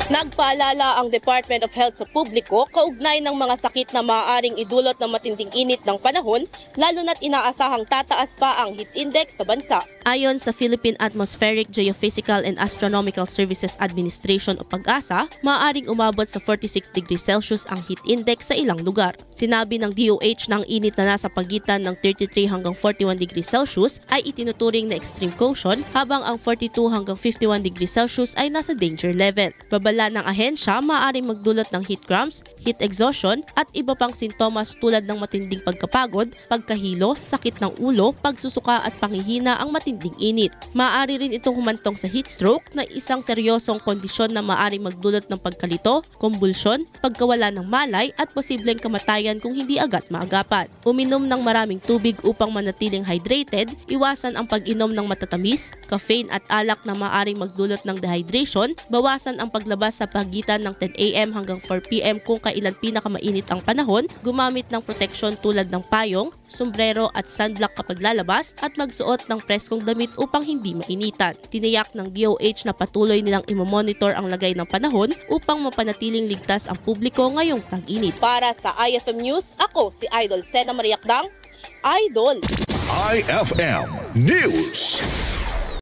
Nagpaalala ang Department of Health sa publiko kaugnay ng mga sakit na maaaring idulot ng matinding init ng panahon, lalo na't inaasahang tataas pa ang heat index sa bansa. Ayon sa Philippine Atmospheric, Geophysical and Astronomical Services Administration o PAGASA, maaaring umabot sa 46 degrees Celsius ang heat index sa ilang lugar. Sinabi ng DOH na ang init na nasa pagitan ng 33 hanggang 41 degrees Celsius ay itinuturing na extreme caution, habang ang 42 hanggang 51 degrees Celsius ay nasa danger level. Babala ng ahensya, maaaring magdulot ng heat cramps, heat exhaustion at iba pang sintomas tulad ng matinding pagkapagod, pagkahilo, sakit ng ulo, pagsusuka at panghihina ang matinding init. Maaari rin itong humantong sa heat stroke na isang seryosong kondisyon na maaaring magdulot ng pagkalito, kumbulsyon, pagkawala ng malay at posibleng kamatayan kung hindi agad maagapan. Uminom ng maraming tubig upang manatiling hydrated, iwasan ang pag-inom ng matatamis, caffeine at alak na maaaring magdulot ng dehydration, bawasan ang paglabas sa pagitan ng 10 AM hanggang 4 PM kung kailan pinakamainit ang panahon, gumamit ng proteksyon tulad ng payong, sombrero at sunblock kapag lalabas at magsuot ng preskong damit upang hindi mainitan. Tiniyak ng DOH na patuloy nilang imomonitor ang lagay ng panahon upang mapanatiling ligtas ang publiko ngayong tag-init. Para sa IFM News, ako si Idol Sena Mariakdang, Idol! IFM News.